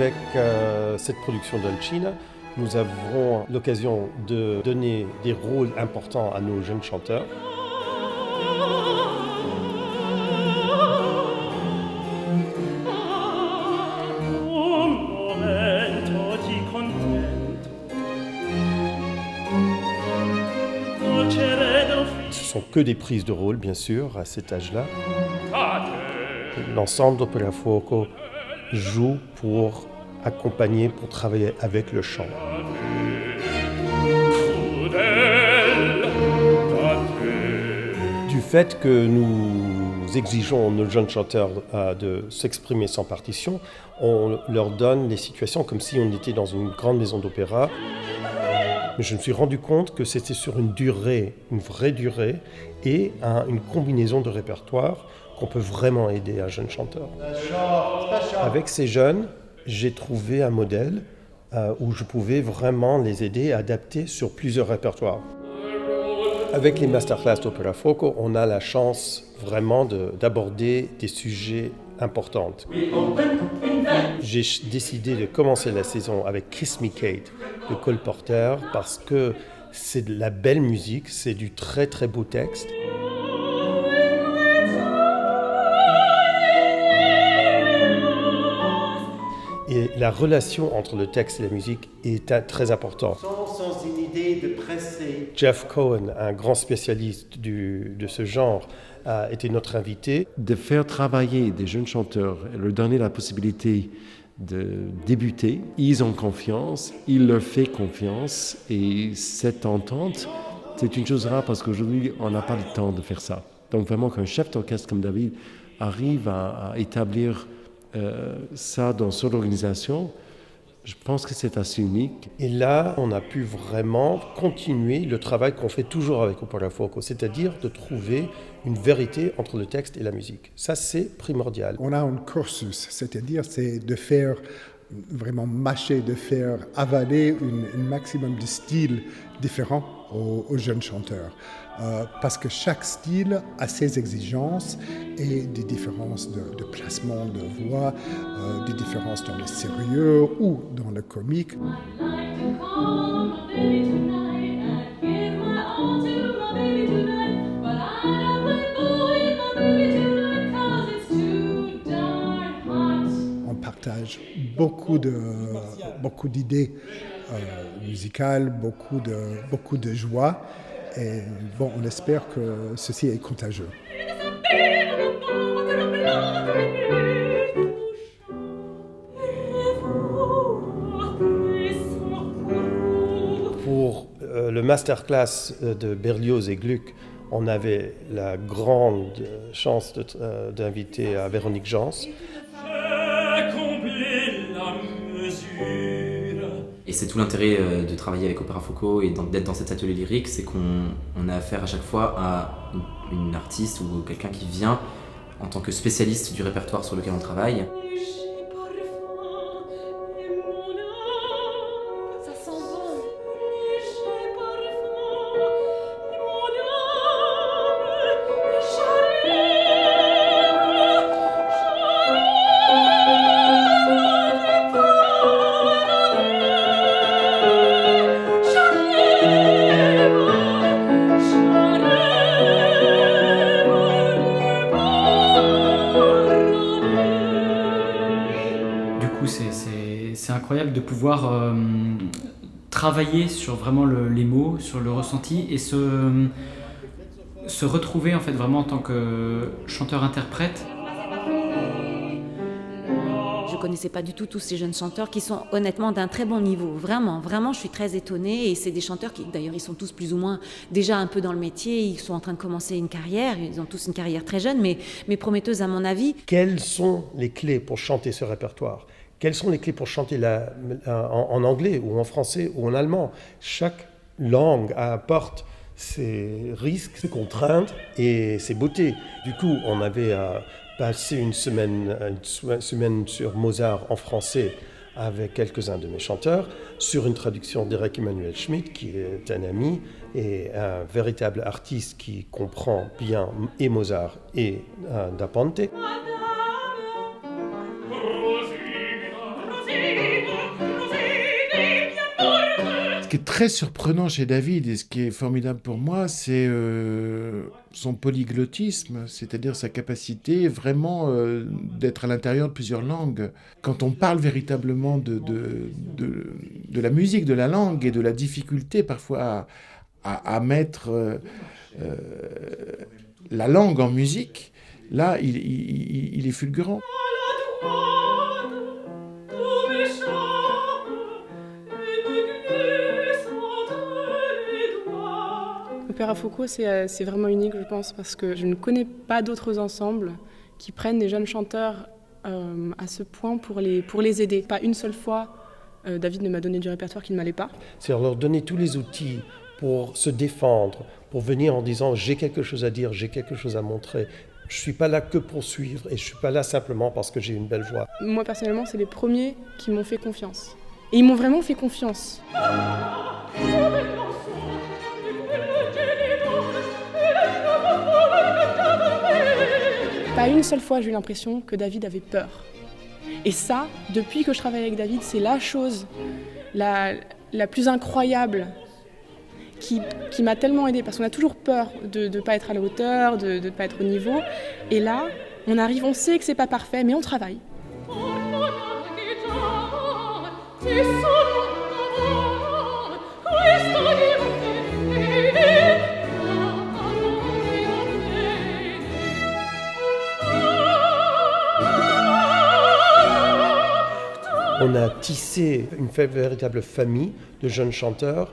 Avec cette production d'Alcina, nous avons l'occasion de donner des rôles importants à nos jeunes chanteurs. Ce sont que des prises de rôle, bien sûr, à cet âge-là. L'ensemble d'Opera Fuoco joue pour accompagner, pour travailler avec le chant. Du fait que nous exigeons nos jeunes chanteurs de s'exprimer sans partition, on leur donne les situations comme si on était dans une grande maison d'opéra. Mais je me suis rendu compte que c'était sur une durée, une vraie durée, et une combinaison de répertoires qu'on peut vraiment aider un jeune chanteur. Avec ces jeunes, j'ai trouvé un modèle où je pouvais vraiment les aider à adapter sur plusieurs répertoires. Avec les masterclass d'Opera Fuoco, on a la chance vraiment d'aborder des sujets importants. J'ai décidé de commencer la saison avec Kiss Me Kate de Cole Porter parce que c'est de la belle musique, c'est du très très beau texte. Et la relation entre le texte et la musique est très importante. Sans une idée de presser. Jeff Cohen, un grand spécialiste de ce genre, était notre invité. De faire travailler des jeunes chanteurs, leur donner la possibilité de débuter, ils ont confiance, il leur fait confiance, et cette entente, c'est une chose rare parce qu'aujourd'hui, on n'a pas le temps de faire ça. Donc vraiment qu'un chef d'orchestre comme David arrive à établir ça dans son organisation, je pense que c'est assez unique. Et là, on a pu vraiment continuer le travail qu'on fait toujours avec Opera Fuoco, c'est-à-dire de trouver une vérité entre le texte et la musique. Ça, c'est primordial. On a un cursus, c'est-à-dire c'est de faire vraiment mâcher, de faire avaler un maximum de styles différents aux jeunes chanteurs. Parce que chaque style a ses exigences et des différences de placement de voix, des différences dans le sérieux ou dans le comique. On partage beaucoup d'idées musicales, beaucoup de joie. Et bon, on espère que ceci est contagieux. Pour le masterclass de Berlioz et Gluck, on avait la grande chance d'inviter à Véronique Jans. Et c'est tout l'intérêt de travailler avec Opera Fuoco et d'être dans cet atelier lyrique, c'est qu'on a affaire à chaque fois à une artiste ou quelqu'un qui vient en tant que spécialiste du répertoire sur lequel on travaille. C'est incroyable de pouvoir travailler sur vraiment les mots, sur le ressenti et se retrouver en fait vraiment en tant que chanteur-interprète. Je ne connaissais pas du tout tous ces jeunes chanteurs qui sont honnêtement d'un très bon niveau. Vraiment, vraiment, je suis très étonnée. Et c'est des chanteurs qui, d'ailleurs, ils sont tous plus ou moins déjà un peu dans le métier. Ils sont en train de commencer une carrière. Ils ont tous une carrière très jeune, mais prometteuse à mon avis. Quelles sont les clés pour chanter ce répertoire ? Quelles sont les clés pour chanter en anglais ou en français ou en allemand ? Chaque langue apporte ses risques, ses contraintes et ses beautés. Du coup, on avait passé une semaine sur Mozart en français avec quelques-uns de mes chanteurs, sur une traduction d'Eric Emmanuel Schmitt, qui est un ami et un véritable artiste qui comprend bien et Mozart et Da Ponte. qui est très surprenant chez David et ce qui est formidable pour moi, c'est son polyglottisme, c'est-à-dire sa capacité vraiment d'être à l'intérieur de plusieurs langues. Quand on parle véritablement de la musique, de la langue et de la difficulté parfois à mettre la langue en musique, là, il est fulgurant. Opéra Fauco, c'est vraiment unique, je pense, parce que je ne connais pas d'autres ensembles qui prennent des jeunes chanteurs à ce point pour les aider. Pas une seule fois, David ne m'a donné du répertoire qui ne m'allait pas. C'est leur donner tous les outils pour se défendre, pour venir en disant « j'ai quelque chose à dire, j'ai quelque chose à montrer ». Je ne suis pas là que pour suivre et je ne suis pas là simplement parce que j'ai une belle voix. Moi, personnellement, c'est les premiers qui m'ont fait confiance. Et ils m'ont vraiment fait confiance. Pas une seule fois, j'ai eu l'impression que David avait peur. Et ça, depuis que je travaille avec David, c'est la chose la plus incroyable qui m'a tellement aidée. Parce qu'on a toujours peur de ne pas être à la hauteur, de ne pas être au niveau. Et là, on arrive, on sait que c'est pas parfait, mais on travaille. On a tissé une véritable famille de jeunes chanteurs.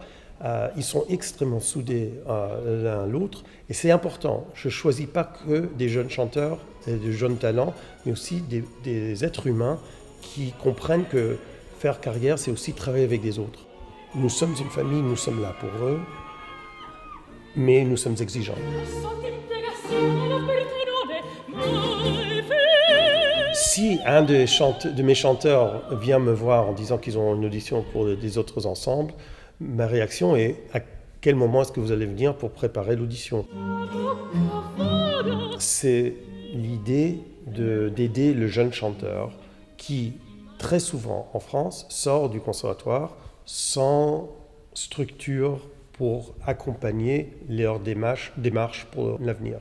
Ils sont extrêmement soudés l'un à l'autre et c'est important. Je ne choisis pas que des jeunes chanteurs et de jeunes talents, mais aussi des êtres humains qui comprennent que faire carrière, c'est aussi travailler avec des autres. Nous sommes une famille, nous sommes là pour eux, mais nous sommes exigeants. Si un de mes chanteurs vient me voir en disant qu'ils ont une audition pour des autres ensembles, ma réaction est à quel moment est-ce que vous allez venir pour préparer l'audition ? C'est l'idée d'aider le jeune chanteur qui, très souvent en France, sort du conservatoire sans structure pour accompagner leur démarche pour l'avenir.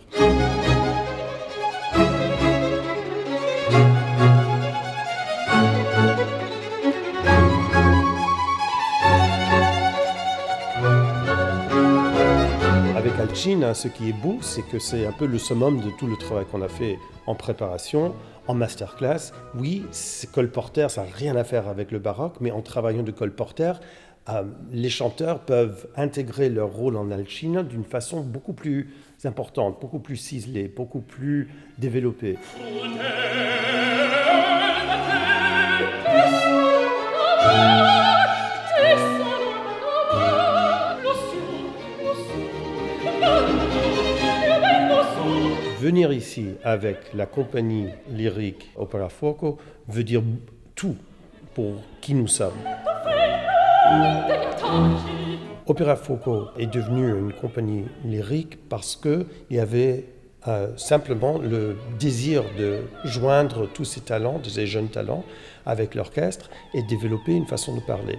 Avec Alcina, ce qui est beau, c'est que c'est un peu le summum de tout le travail qu'on a fait en préparation, en masterclass. Oui, Cole Porter, ça n'a rien à faire avec le baroque, mais en travaillant de Cole Porter, les chanteurs peuvent intégrer leur rôle en Alcina d'une façon beaucoup plus importante, beaucoup plus ciselée, beaucoup plus développée. Venir ici avec la compagnie lyrique Opéra Fauco veut dire tout pour qui nous sommes. Opéra Fauco est devenu une compagnie lyrique parce qu'il y avait simplement le désir de joindre tous ces talents, ces jeunes talents, avec l'orchestre et développer une façon de parler.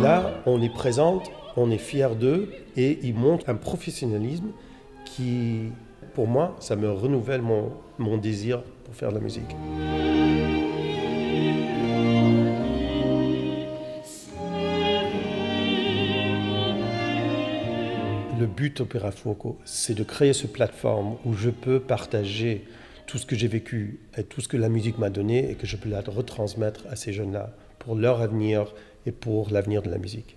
Là, on les présente, on est fiers d'eux et ils montrent un professionnalisme qui, pour moi, ça me renouvelle mon désir pour faire de la musique. Le but Opéra Fauco, c'est de créer cette plateforme où je peux partager tout ce que j'ai vécu et tout ce que la musique m'a donné et que je peux la retransmettre à ces jeunes-là pour leur avenir et pour l'avenir de la musique.